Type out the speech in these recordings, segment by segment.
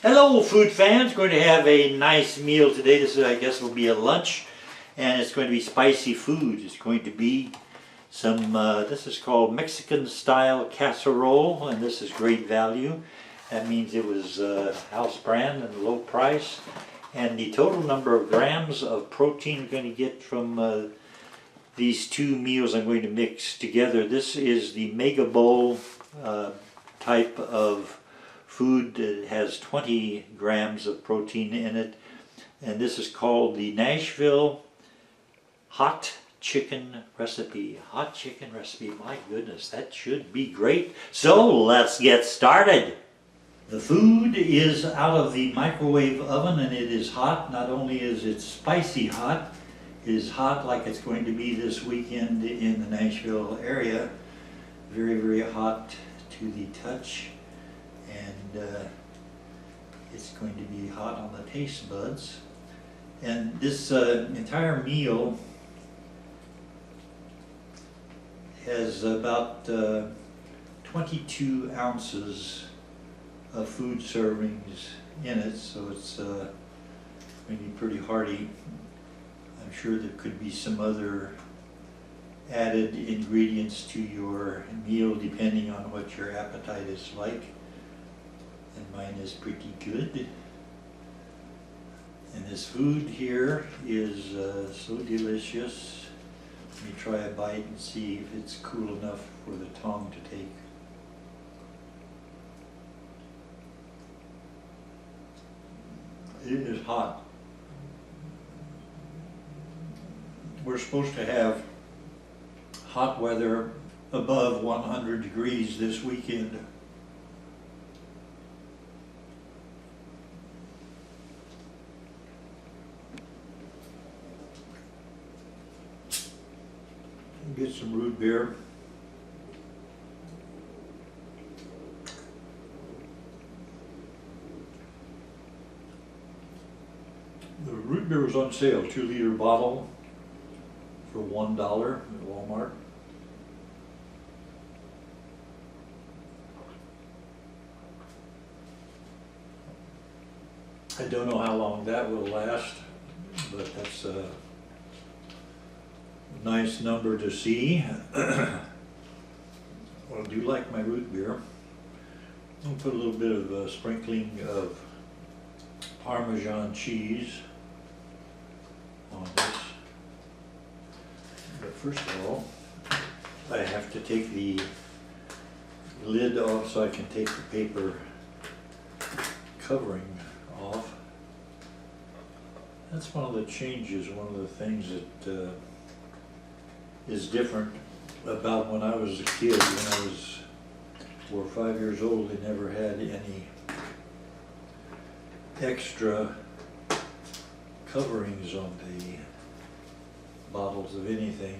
Hello food fans, going to have a nice meal today. This is, I guess, will be a lunch, and it's going to be spicy food. It's going to be some, this is called Mexican style casserole, and this is great value. That means it was house brand and low price. And the total number of grams of protein we're going to get from these two meals I'm going to mix together. This is the mega bowl type of food that has 20 grams of protein in it, and this is called the Nashville hot chicken recipe. Hot chicken recipe, my goodness, that should be great. So let's get started. The food is out of the microwave oven and it is hot. Not only is it spicy hot, it is hot like it's going to be this weekend in the Nashville area. Very, very hot to the touch. And it's going to be hot on the taste buds. And this entire meal has about 22 ounces of food servings in it, so it's going to be pretty hearty. I'm sure there could be some other added ingredients to your meal depending on what your appetite is like. And mine is pretty good. And this food here is so delicious. Let me try a bite and see if it's cool enough for the tongue to take. It is hot. We're supposed to have hot weather above 100 degrees this weekend. Get some root beer. The root beer was on sale, 2-liter bottle for $1 at Walmart. I don't know how long that will last, but that's nice number to see. Well, I do like my root beer. I'll put a little bit of a sprinkling of Parmesan cheese on this. But first of all, I have to take the lid off so I can take the paper covering off. That's one of the changes, one of the things that is different about when I was a kid. When I was 4 or 5 years old, they never had any extra coverings on the bottles of anything,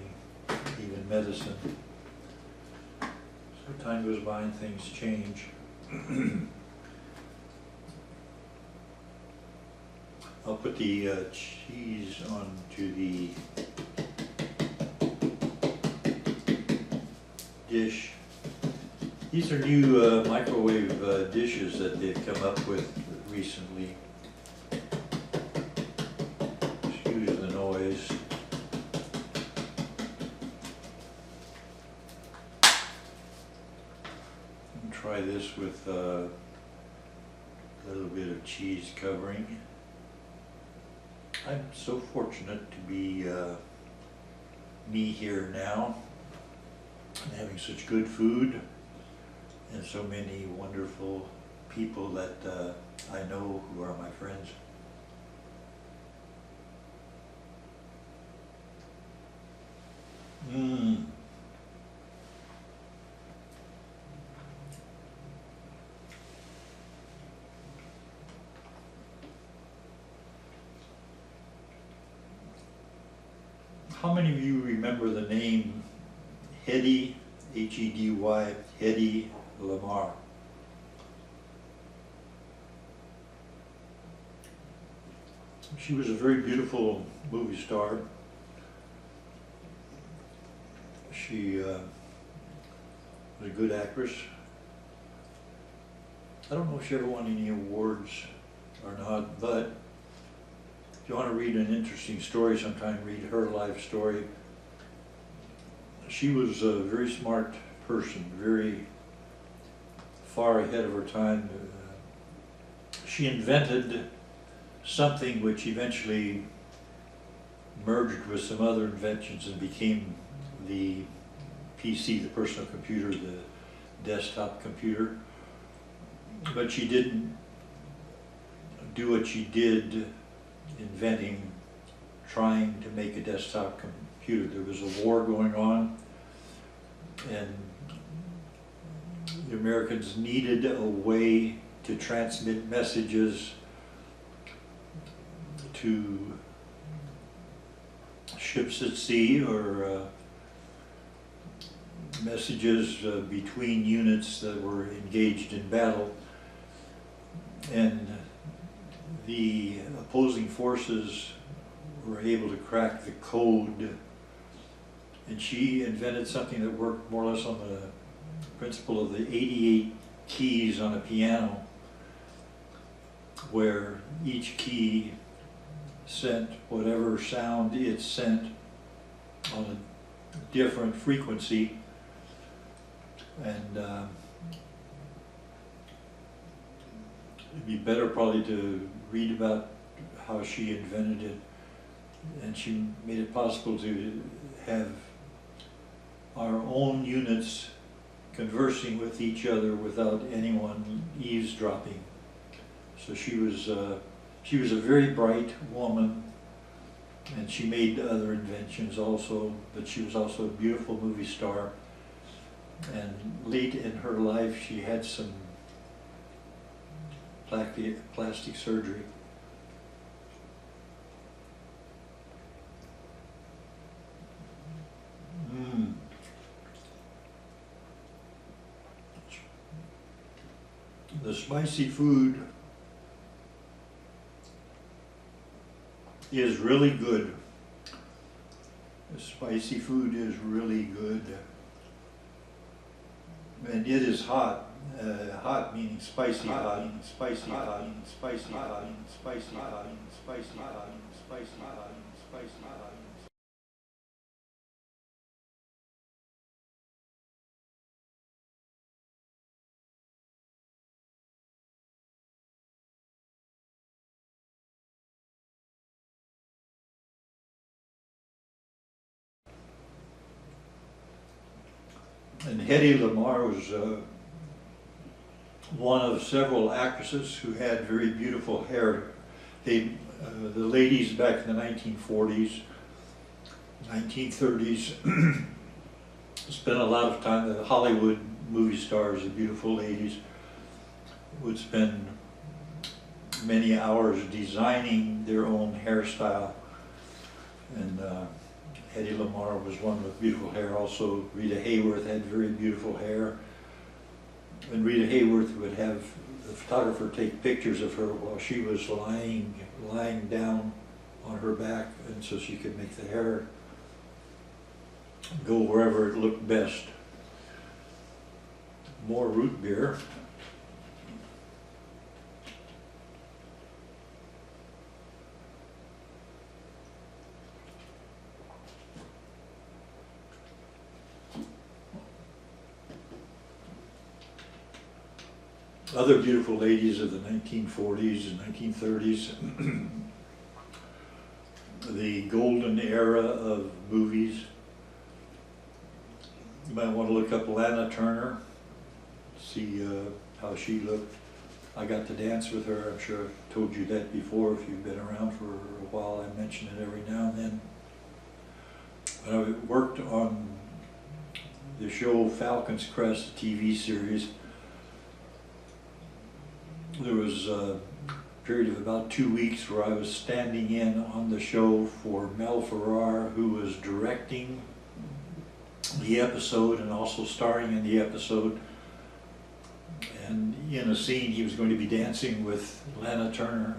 even medicine. So time goes by and things change. I'll put the cheese onto the dish. These are new microwave dishes that they've come up with recently. Excuse the noise. And try this with a little bit of cheese covering. I'm so fortunate to be me here now, and having such good food and so many wonderful people that I know who are my friends. How many of you remember the name Hedy, H-E-D-Y, Hedy Lamar? She was a very beautiful movie star. She was a good actress. I don't know if she ever won any awards or not, but if you want to read an interesting story sometime, read her life story. She was a very smart person, very far ahead of her time. She invented something which eventually merged with some other inventions and became the PC, the personal computer, the desktop computer. But she didn't do what she did inventing, trying to make a desktop computer. There was a war going on, and the Americans needed a way to transmit messages to ships at sea, or messages between units that were engaged in battle. And the opposing forces were able to crack the code, and she invented something that worked more or less on the principle of the 88 keys on a piano, where each key sent whatever sound it sent on a different frequency. And it'd be better probably to read about how she invented it, and she made it possible to have our own units conversing with each other without anyone eavesdropping. So she was a very bright woman, and she made other inventions also, but she was also a beautiful movie star. And late in her life she had some plastic surgery. The spicy food is really good. The spicy food is really good. And it is hot. Hot meaning spicy hot, meaning spicy hot, meaning spicy hot, meaning spicy hot, meaning spicy hot, meaning spicy hot, meaning spicy hot. And Hedy Lamar was one of several actresses who had very beautiful hair. The ladies back in the 1940s, 1930s, spent a lot of time, the Hollywood movie stars, the beautiful ladies, would spend many hours designing their own hairstyle. And Hedy Lamar was one with beautiful hair. Also, Rita Hayworth had very beautiful hair. And Rita Hayworth would have the photographer take pictures of her while she was lying down on her back, and so she could make the hair go wherever it looked best. More root beer. Other beautiful ladies of the 1940s and 1930s, the golden era of movies. You might want to look up Lana Turner, see how she looked. I got to dance with her. I'm sure I've told you that before. If you've been around for a while, I mention it every now and then. When I worked on the show Falcon's Crest, a TV series, there was a period of about 2 weeks where I was standing in on the show for Mel Ferrar, who was directing the episode and also starring in the episode. And in a scene he was going to be dancing with Lana Turner,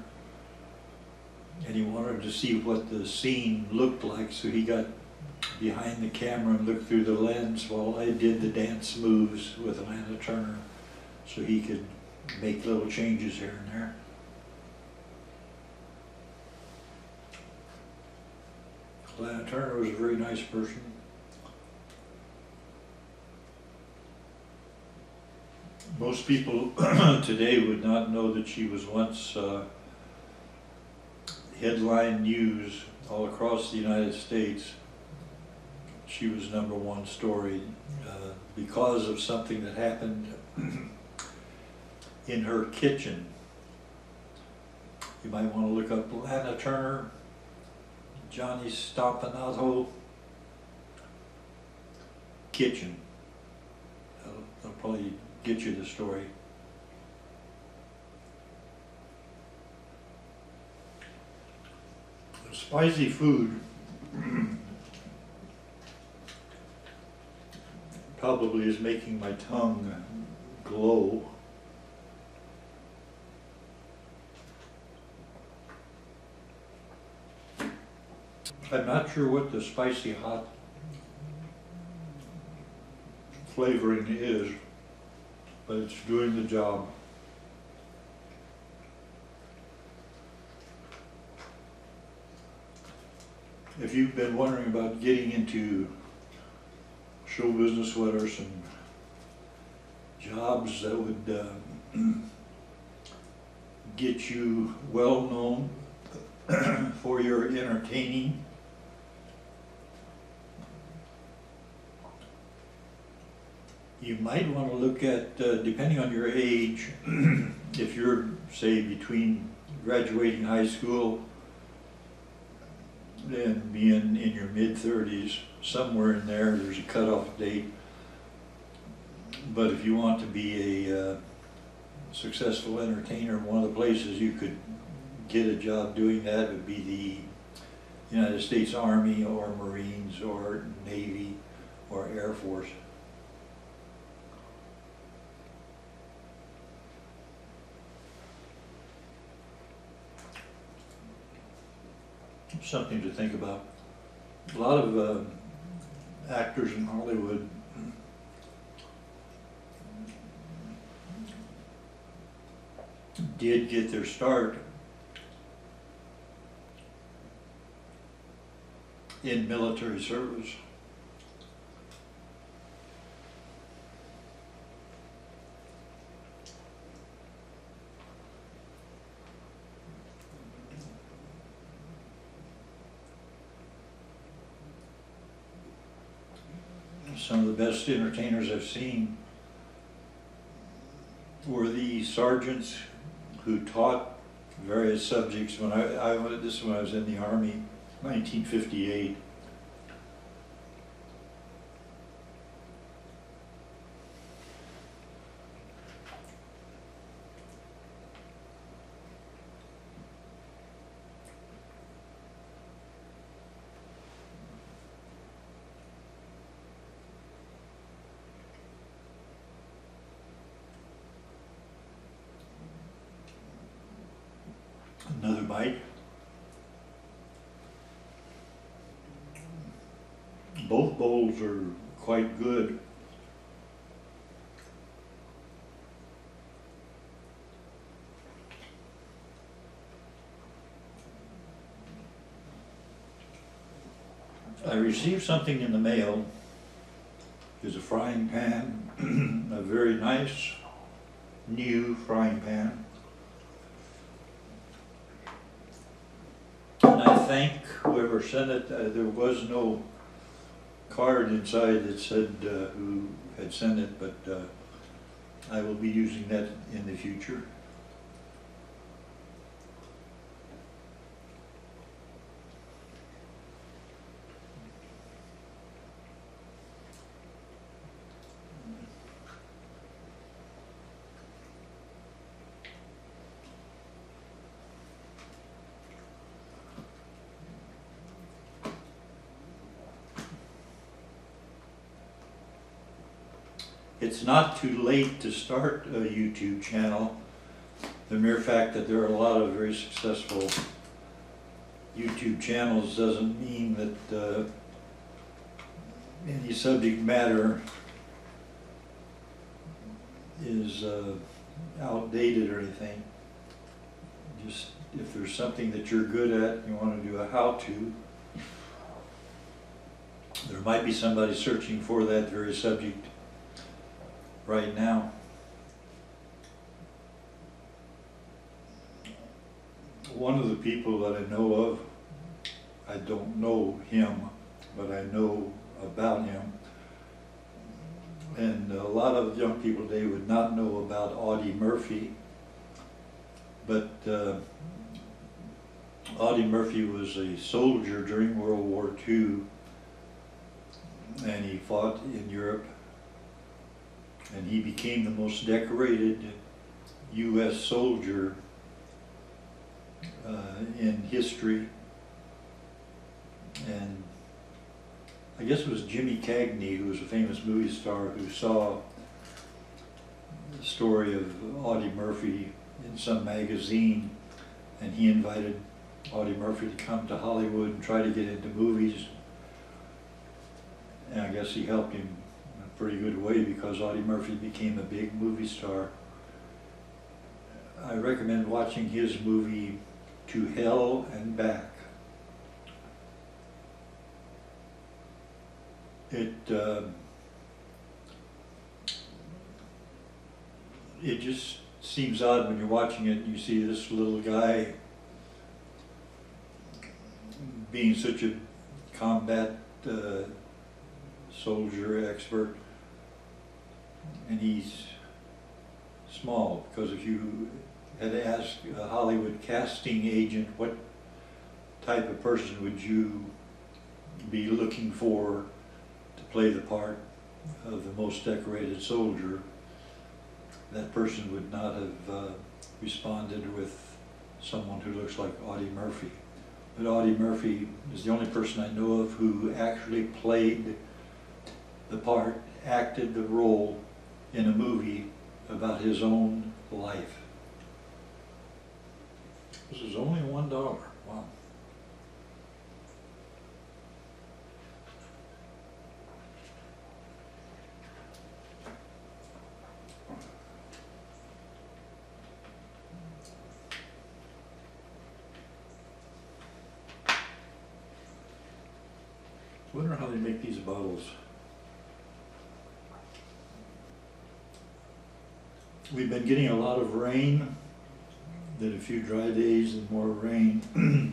and he wanted to see what the scene looked like, so he got behind the camera and looked through the lens while I did the dance moves with Lana Turner, so he could make little changes here and there. Lana Turner was a very nice person. Most people today would not know that she was once headline news all across the United States. She was #1 story because of something that happened in her kitchen. You might want to look up Lana Turner, Johnny Stoppanato kitchen. That'll probably get you the story. Spicy food probably is making my tongue glow. I'm not sure what the spicy hot flavoring is, but it's doing the job. If you've been wondering about getting into show business, what are some jobs that would get you well known for your entertaining? You might want to look at, depending on your age, if you're, say, between graduating high school and being in your mid-30s, somewhere in there, there's a cutoff date. But if you want to be a successful entertainer, one of the places you could get a job doing that would be the United States Army or Marines or Navy or Air Force. Something to think about. A lot of actors in Hollywood did get their start in military service. Some of the best entertainers I've seen were the sergeants who taught various subjects. When this is when I was in the Army, 1958. Another bite. Both bowls are quite good. I received something in the mail. There's a frying pan, a very nice new frying pan. And I thank whoever sent it. There was no card inside that said who had sent it, but I will be using that in the future. It's not too late to start a YouTube channel. The mere fact that there are a lot of very successful YouTube channels doesn't mean that any subject matter is outdated or anything. Just if there's something that you're good at, you want to do a how-to, there might be somebody searching for that very subject right now. One of the people that I know of, I don't know him, but I know about him. And a lot of young people today would not know about Audie Murphy, but Audie Murphy was a soldier during World War II, and he fought in Europe, and he became the most decorated U.S. soldier in history. And I guess it was Jimmy Cagney, who was a famous movie star, who saw the story of Audie Murphy in some magazine, and he invited Audie Murphy to come to Hollywood and try to get into movies. And I guess he helped him in a pretty good way, because Audie Murphy became a big movie star. I recommend watching his movie To Hell and Back. It just seems odd when you're watching it and you see this little guy being such a combat soldier expert, and he's small. Because if you had asked a Hollywood casting agent what type of person would you be looking for to play the part of the most decorated soldier, that person would not have responded with someone who looks like Audie Murphy. But Audie Murphy is the only person I know of who actually played the part, acted the role in a movie about his own life. This is only $1. Wow. I wonder how they make these bottles. We've been getting a lot of rain, then a few dry days and more rain, and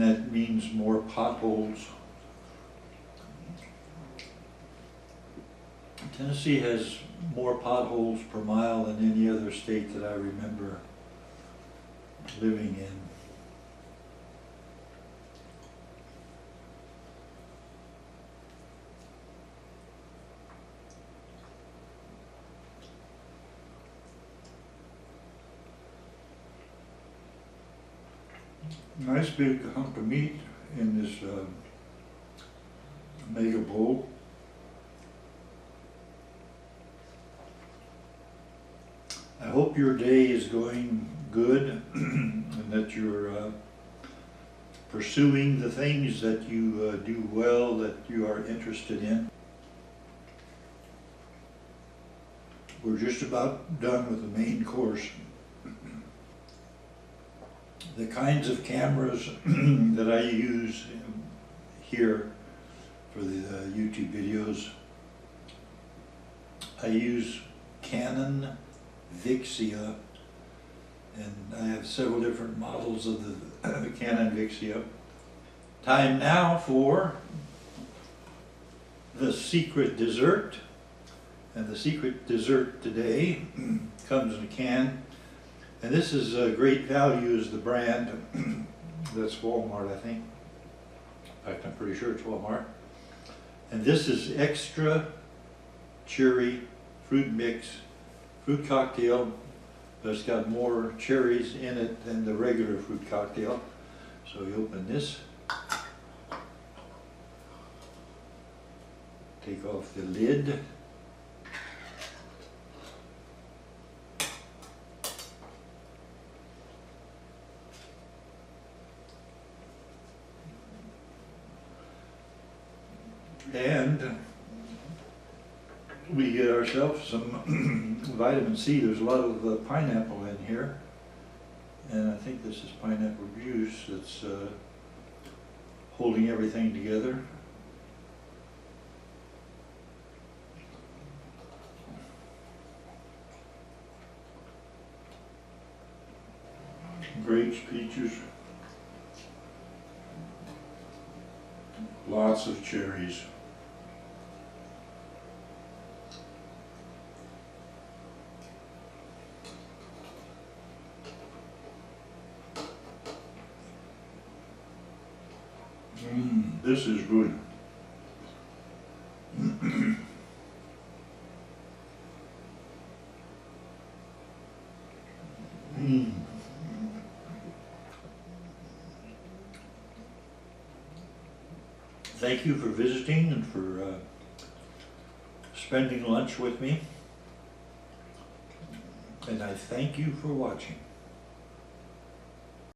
that means more potholes. Tennessee has more potholes per mile than any other state that I remember living in. Nice big hunk of meat in this mega bowl. I hope your day is going good and that you're pursuing the things that you do well, that you are interested in. We're just about done with the main course. The kinds of cameras that I use here for the YouTube videos, I use Canon Vixia, and I have several different models of the Canon Vixia. Time now for the secret dessert, and the secret dessert today comes in a can. And this is Great Value is the brand. That's Walmart, I think. In fact, I'm pretty sure it's Walmart. And this is extra cherry fruit mix, fruit cocktail, but it's got more cherries in it than the regular fruit cocktail. So you open this, take off the lid. And we get ourselves some vitamin C. There's a lot of pineapple in here, and I think this is pineapple juice that's holding everything together. Grapes, peaches, lots of cherries. This is good. Thank you for visiting and for spending lunch with me. And I thank you for watching.